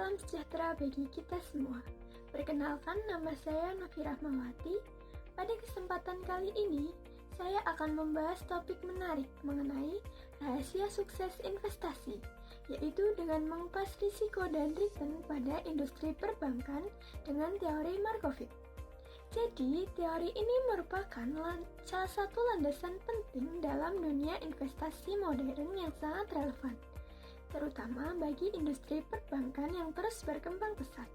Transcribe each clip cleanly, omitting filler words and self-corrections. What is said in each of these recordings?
Salam sejahtera bagi kita semua. Perkenalkan, nama saya Novi Rahmawati. Pada kesempatan kali ini, saya akan membahas topik menarik mengenai rahasia sukses investasi, yaitu dengan mengupas risiko dan return pada industri perbankan dengan teori Markowitz. Jadi, teori ini merupakan salah satu landasan penting dalam dunia investasi modern yang sangat relevan, terutama bagi industri perbankan yang terus berkembang pesat.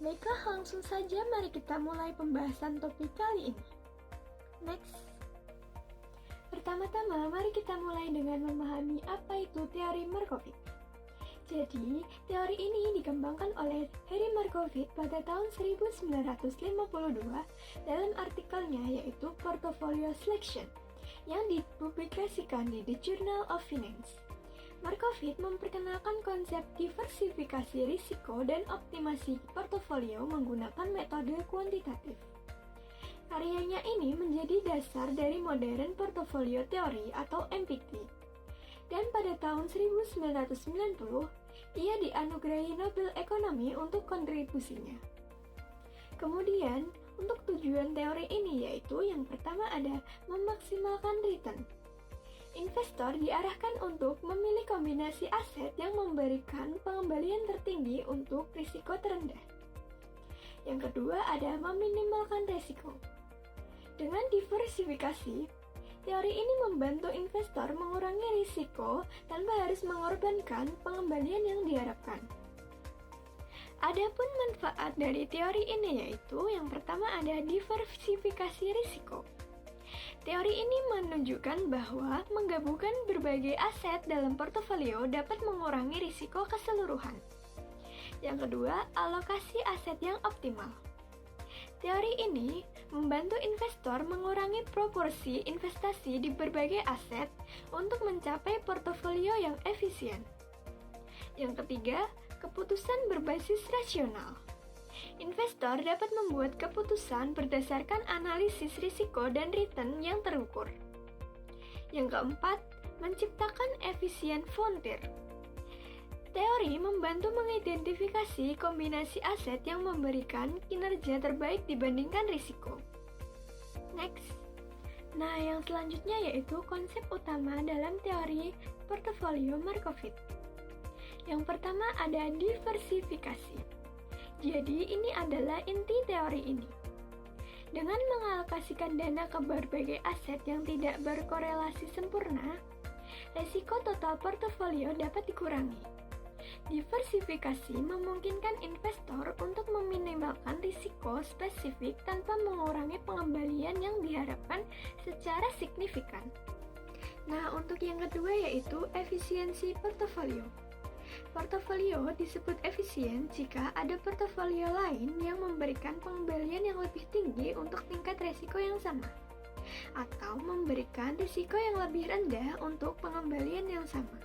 Baiklah, langsung saja mari kita mulai pembahasan topik kali ini. Next. Pertama-tama, mari kita mulai dengan memahami apa itu teori Markowitz. Jadi, teori ini dikembangkan oleh Harry Markowitz pada tahun 1952 dalam artikelnya yaitu Portfolio Selection yang dipublikasikan di The Journal of Finance. Markowitz memperkenalkan konsep diversifikasi risiko dan optimasi portofolio menggunakan metode kuantitatif. Karyanya ini menjadi dasar dari modern portofolio teori atau MPT. Dan pada tahun 1990, ia dianugerahi Nobel Ekonomi untuk kontribusinya. Kemudian, untuk tujuan teori ini yaitu yang pertama ada memaksimalkan return. Investor diarahkan untuk memilih kombinasi aset yang memberikan pengembalian tertinggi untuk risiko terendah. Yang kedua ada meminimalkan risiko. Dengan diversifikasi, teori ini membantu investor mengurangi risiko tanpa harus mengorbankan pengembalian yang diharapkan. Adapun manfaat dari teori ini yaitu yang pertama ada diversifikasi risiko. Teori ini menunjukkan bahwa menggabungkan berbagai aset dalam portofolio dapat mengurangi risiko keseluruhan. Yang kedua, alokasi aset yang optimal. Teori ini membantu investor mengurangi proporsi investasi di berbagai aset untuk mencapai portofolio yang efisien. Yang ketiga, keputusan berbasis rasional. Investor dapat membuat keputusan berdasarkan analisis risiko dan return yang terukur. Yang keempat, menciptakan efisien frontier. Teori membantu mengidentifikasi kombinasi aset yang memberikan kinerja terbaik dibandingkan risiko. Next. Nah, yang selanjutnya yaitu konsep utama dalam teori portofolio Markowitz. Yang pertama ada diversifikasi. Jadi, ini adalah inti teori ini. Dengan mengalokasikan dana ke berbagai aset yang tidak berkorelasi sempurna, risiko total portofolio dapat dikurangi. Diversifikasi memungkinkan investor untuk meminimalkan risiko spesifik tanpa mengurangi pengembalian yang diharapkan secara signifikan. Nah, untuk yang kedua yaitu efisiensi portofolio. Portofolio disebut efisien jika ada portofolio lain yang memberikan pengembalian yang lebih tinggi untuk tingkat risiko yang sama, atau memberikan risiko yang lebih rendah untuk pengembalian yang sama.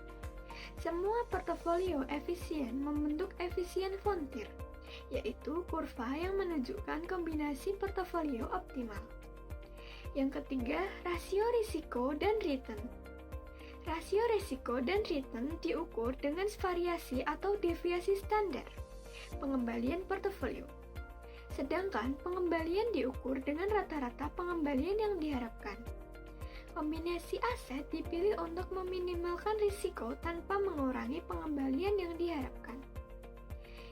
Semua portofolio efisien membentuk efisien frontier, yaitu kurva yang menunjukkan kombinasi portofolio optimal. Yang ketiga, rasio risiko dan return. Rasio risiko dan return diukur dengan variasi atau deviasi standar pengembalian portofolio. Sedangkan pengembalian diukur dengan rata-rata pengembalian yang diharapkan. Kombinasi aset dipilih untuk meminimalkan risiko tanpa mengurangi pengembalian yang diharapkan.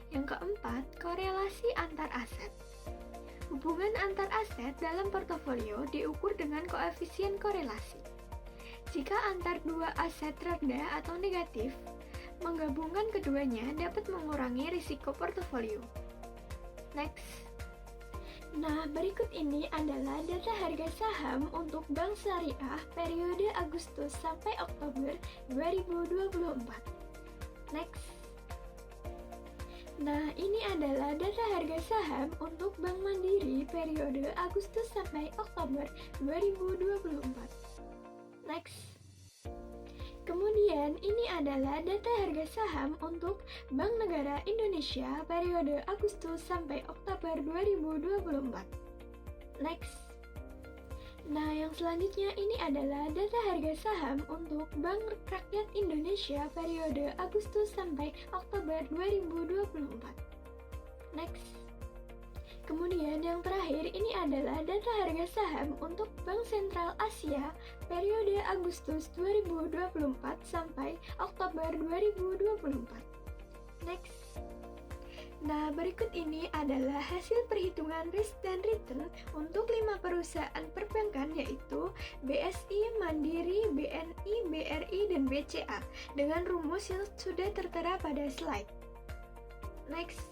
Yang keempat, korelasi antar aset. Hubungan antar aset dalam portofolio diukur dengan koefisien korelasi. Jika antar dua aset rendah atau negatif, menggabungkan keduanya dapat mengurangi risiko portofolio. Next. Nah, berikut ini adalah data harga saham untuk Bank Syariah periode Agustus sampai Oktober 2024. Next. Nah, ini adalah data harga saham untuk Bank Mandiri periode Agustus sampai Oktober 2024. Next. Kemudian, ini adalah data harga saham untuk Bank Negara Indonesia periode Agustus sampai Oktober 2024. Next. Nah, yang selanjutnya ini adalah data harga saham untuk Bank Rakyat Indonesia periode Agustus sampai Oktober 2024. Next. Kemudian yang terakhir ini adalah data harga saham untuk Bank Sentral Asia periode Agustus 2024 sampai Oktober 2024. Next. Nah, berikut ini adalah hasil perhitungan risk dan return untuk 5 perusahaan perbankan yaitu BSI, Mandiri, BNI, BRI, dan BCA dengan rumus yang sudah tertera pada slide. Next.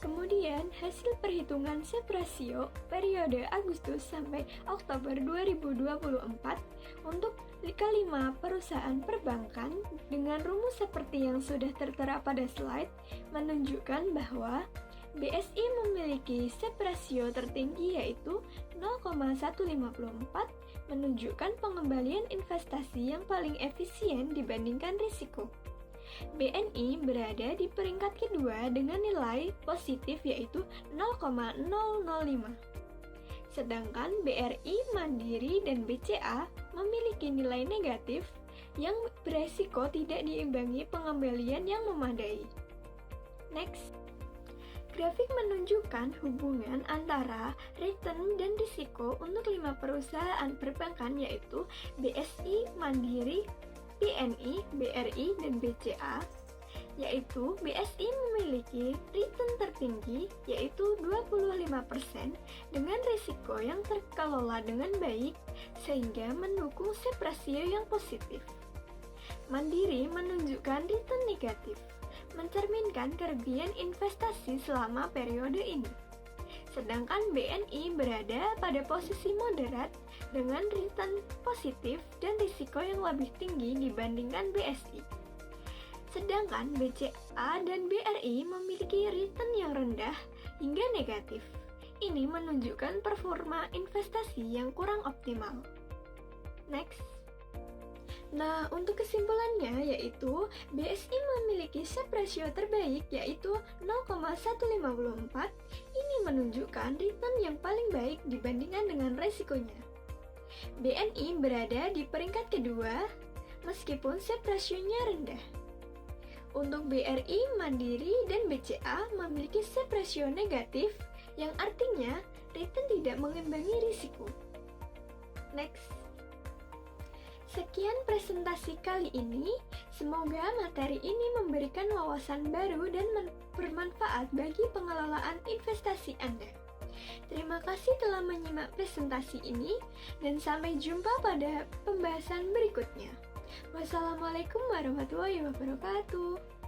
Kemudian, hasil perhitungan SEP rasio periode Agustus sampai Oktober 2024 untuk kelima perusahaan perbankan dengan rumus seperti yang sudah tertera pada slide menunjukkan bahwa BSI memiliki SEP rasio tertinggi yaitu 0,154 menunjukkan pengembalian investasi yang paling efisien dibandingkan risiko. BNI berada di peringkat kedua dengan nilai positif yaitu 0,005. Sedangkan BRI, Mandiri, dan BCA memiliki nilai negatif yang beresiko tidak diimbangi pengembalian yang memadai. Next. Grafik menunjukkan hubungan antara return dan risiko untuk 5 perusahaan perbankan yaitu BSI, Mandiri, BNI, BRI, dan BCA, yaitu BSI memiliki return tertinggi yaitu 25% dengan risiko yang terkelola dengan baik sehingga mendukung SEP rasio yang positif. Mandiri menunjukkan return negatif, mencerminkan kerugian investasi selama periode ini. Sedangkan BNI berada pada posisi moderat dengan return positif dan risiko yang lebih tinggi dibandingkan BSI. Sedangkan BCA dan BRI memiliki return yang rendah hingga negatif. Ini menunjukkan performa investasi yang kurang optimal. Next. Nah, untuk kesimpulannya yaitu BSI memiliki SEP rasio terbaik yaitu 0,154. Ini menunjukkan return yang paling baik dibandingkan dengan resikonya. BNI berada di peringkat kedua meskipun SEP rasionya rendah. Untuk BRI, Mandiri, dan BCA memiliki SEP rasio negatif yang artinya return tidak mengimbangi risiko. Next. Sekian presentasi kali ini, semoga materi ini memberikan wawasan baru dan bermanfaat bagi pengelolaan investasi Anda. Terima kasih telah menyimak presentasi ini dan sampai jumpa pada pembahasan berikutnya. Wassalamualaikum warahmatullahi wabarakatuh.